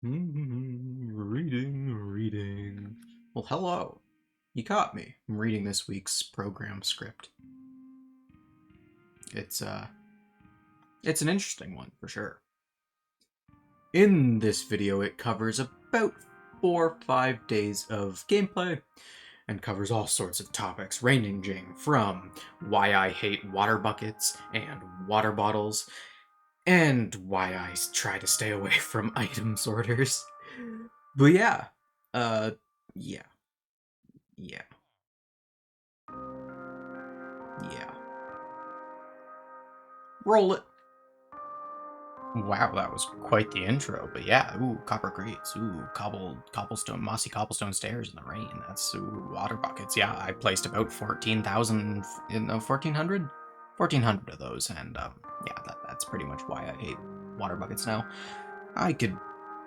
Reading. Well, hello. You caught me. I'm reading this week's program script. It's uh it's an interesting one for sure. In this video, it covers about 4 or 5 days of gameplay and covers all sorts of topics ranging from why I hate water buckets and water bottles and why I try to stay away from item sorters. But yeah, uh, yeah, yeah, yeah. Roll it. Wow, that was quite the intro. But yeah, ooh, copper crates, ooh, cobblestone, mossy cobblestone stairs in the rain. That's ooh, water buckets. Yeah, I placed about 14,000 in 1,400, 1,400 of those, and yeah, that's pretty much why I hate water buckets now. I could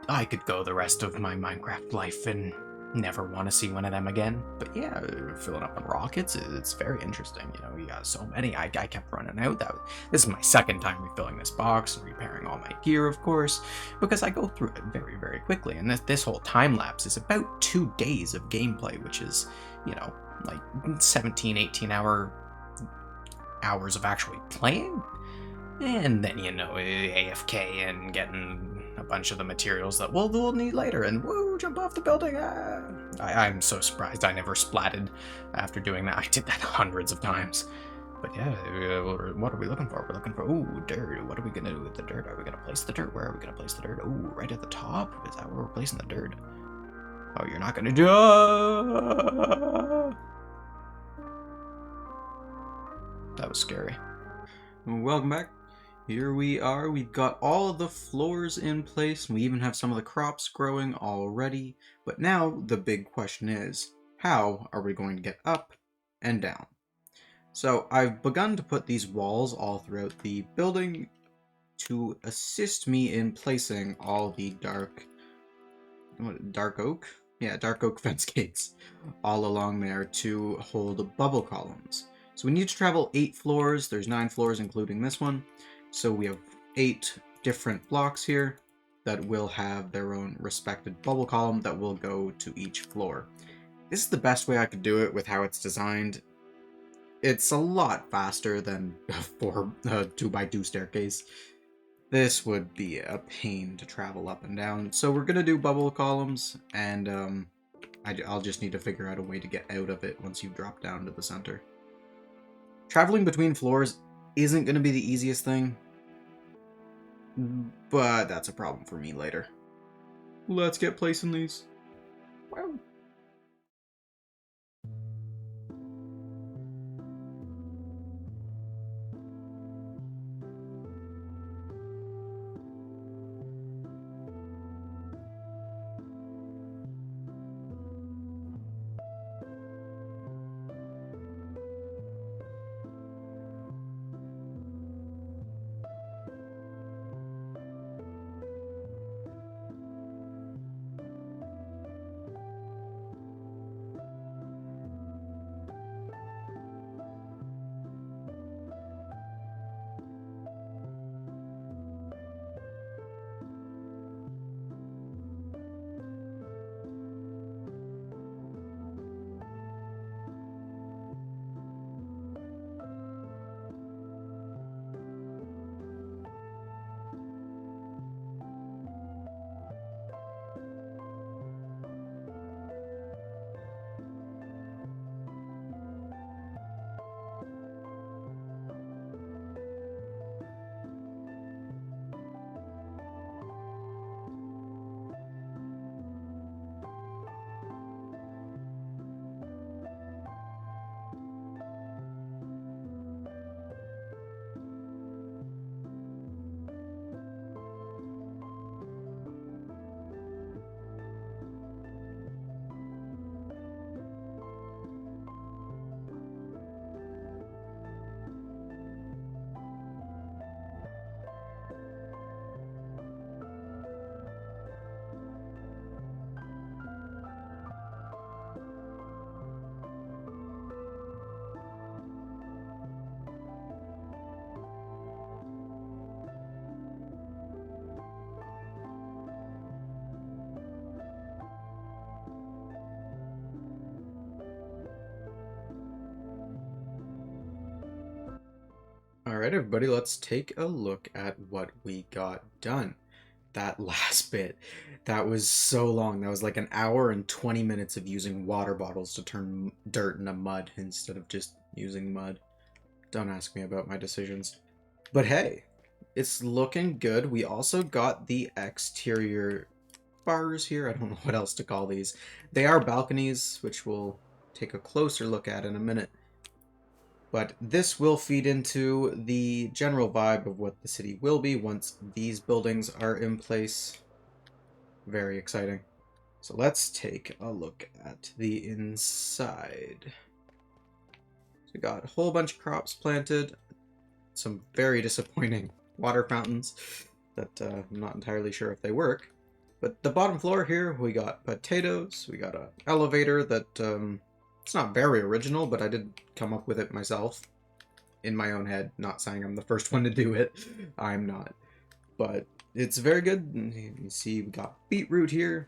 I could go the rest of my Minecraft life and never want to see one of them again. But yeah, filling up on rockets, it's very interesting. You know, you got so many. I kept running out. This is my second time refilling this box and repairing all my gear, of course, because I go through it very, very quickly. And this whole time lapse is about 2 days of gameplay, which is, you know, like 17, 18 hours of actually playing. And then, you know, AFK and getting a bunch of the materials that we'll need later, and woo, jump off the building. Ah. I'm so surprised I never splatted after doing that. I did that hundreds of times. But yeah, what are we looking for? We're looking for, ooh, dirt. What are we going to do with the dirt? Are we going to place the dirt? Where are we going to place the dirt? Ooh, right at the top? Is that where we're placing the dirt? Oh, you're not going to do... That was scary. Welcome back. Here we are. We've got all of the floors in place, and we even have some of the crops growing already. But now the big question is, how are we going to get up and down? So I've begun to put these walls all throughout the building to assist me in placing all the dark oak? Yeah, dark oak fence gates all along there to hold bubble columns. So we need to travel 8 floors. There's 9 floors including this one. So we have 8 different blocks here that will have their own respected bubble column that will go to each floor. This is the best way I could do it with how it's designed. It's a lot faster than a 2x2 staircase. This would be a pain to travel up and down. So we're going to do bubble columns, and I'll just need to figure out a way to get out of it once you drop down to the center. Traveling between floors isn't going to be the easiest thing, but that's a problem for me later. Let's get placing these. Wow. Alright everybody, let's take a look at what we got done. That last bit, that was so long. That was like an hour and 20 minutes of using water bottles to turn dirt into mud instead of just using mud. Don't ask me about my decisions. But hey, it's looking good. We also got the exterior bars here. I don't know what else to call these. They are balconies, which we'll take a closer look at in a minute. But this will feed into the general vibe of what the city will be once these buildings are in place. Very exciting. So let's take a look at the inside. So we got a whole bunch of crops planted, some very disappointing water fountains that I'm not entirely sure if they work. But the bottom floor here, we got potatoes, we got an elevator that it's not very original, but I did come up with it myself in my own head. Not saying I'm the first one to do it. I'm not. But it's very good. You see we got beetroot here.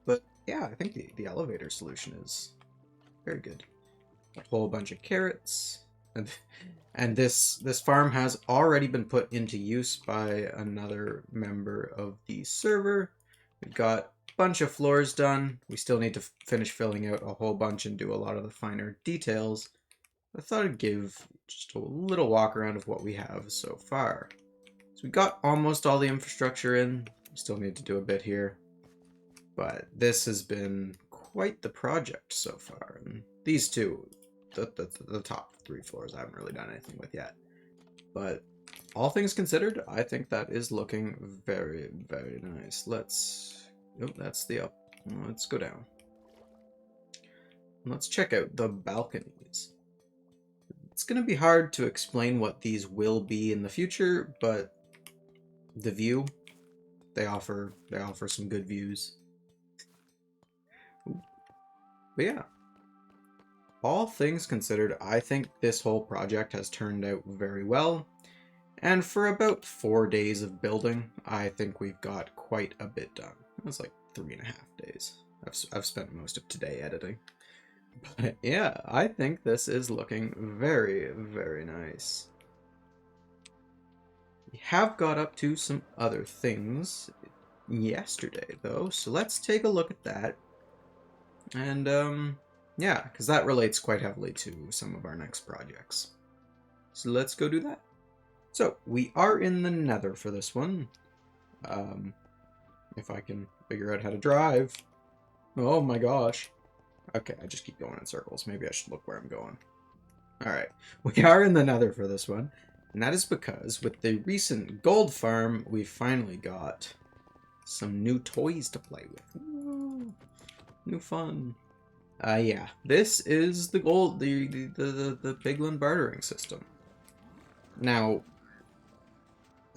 But yeah, I think the elevator solution is very good. A whole bunch of carrots. And this farm has already been put into use by another member of the server. We've got bunch of floors done. We still need to finish filling out a whole bunch and do a lot of the finer details. I thought I'd give just a little walk around of what we have so far. So we got almost all the infrastructure in. We still need to do a bit here. But this has been quite the project so far. And these two, the top 3 floors, I haven't really done anything with yet. But all things considered, I think that is looking very, very nice. Oh, that's the up. Let's go down. Let's check out the balconies. It's going to be hard to explain what these will be in the future, but the view, they offer some good views. But yeah, all things considered, I think this whole project has turned out very well. And for about 4 days of building, I think we've got quite a bit done. It's like 3.5 days. I've spent most of today editing. But yeah, I think this is looking very, very nice. We have got up to some other things yesterday, though, so let's take a look at that. And, yeah, because that relates quite heavily to some of our next projects. So let's go do that. So, we are in the Nether for this one. If I can figure out how to drive. Oh my gosh. Okay, I just keep going in circles. Maybe I should look where I'm going. Alright, we are in the Nether for this one. And that is because with the recent gold farm, we finally got some new toys to play with. Ooh, new fun. Yeah, this is the Pigmen bartering system. Now,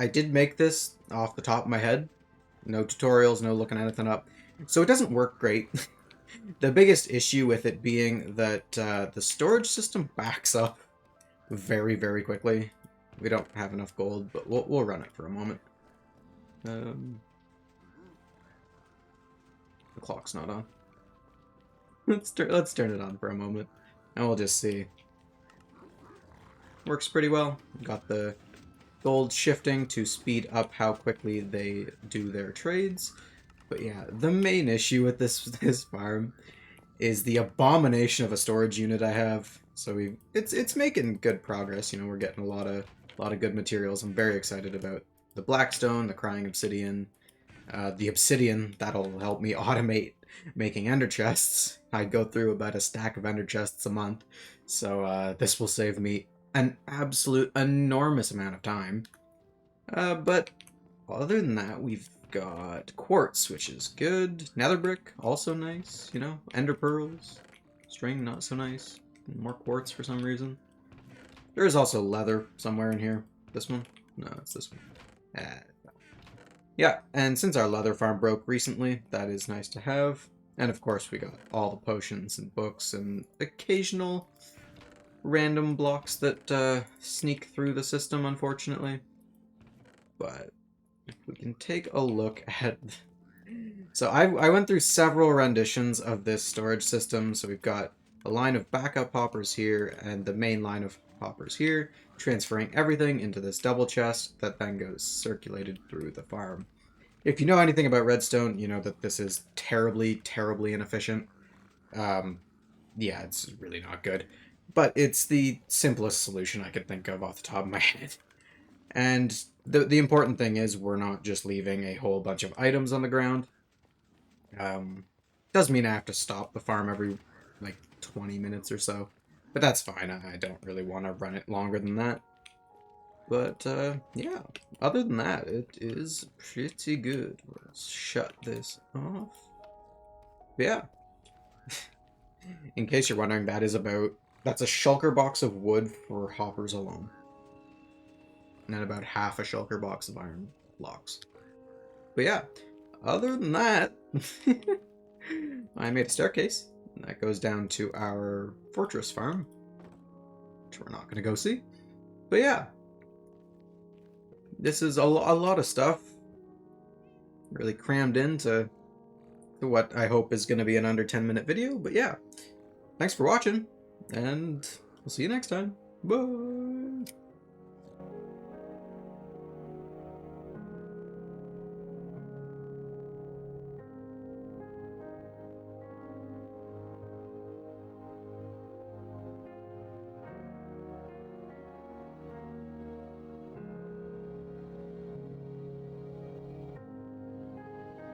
I did make this off the top of my head. No tutorials, no looking anything up. So it doesn't work great. The biggest issue with it being that the storage system backs up very, very quickly. We don't have enough gold, but we'll run it for a moment. The clock's not on. Let's turn it on for a moment, and we'll just see. Works pretty well. Got the gold shifting to speed up how quickly they do their trades. But yeah, the main issue with this farm is the abomination of a storage unit I have. So it's making good progress. You know, we're getting a lot of good materials. I'm very excited about the blackstone, the crying obsidian, the obsidian that'll help me automate making ender chests. I go through about a stack of ender chests a month, so this will save me an absolute enormous amount of time. But other than that, we've got quartz, which is good. Nether brick, also nice. You know, ender pearls, string, not so nice. More quartz for some reason. There is also leather somewhere in here. This one? No, it's this one. Yeah, and since our leather farm broke recently, that is nice to have. And of course, we got all the potions and books and occasional random blocks that sneak through the system, unfortunately. But if we can take a look at... So I went through several renditions of this storage system. So we've got a line of backup hoppers here and the main line of hoppers here. transferring everything into this double chest that then goes circulated through the farm. If you know anything about redstone, you know that this is terribly, terribly inefficient. Um, yeah, it's really not good. But it's the simplest solution I could think of off the top of my head. And the important thing is we're not just leaving a whole bunch of items on the ground. Does mean I have to stop the farm every like 20 minutes or so. But that's fine. I don't really want to run it longer than that. But yeah, other than that, it is pretty good. Let's shut this off. But yeah, in case you're wondering, that's a shulker box of wood for hoppers alone. And then about half a shulker box of iron blocks. But yeah, other than that, I made a staircase. And that goes down to our fortress farm, which we're not going to go see. But yeah, this is a lot of stuff really crammed into what I hope is going to be an under 10-minute video. But yeah, thanks for watching, and we'll see you next time. Bye!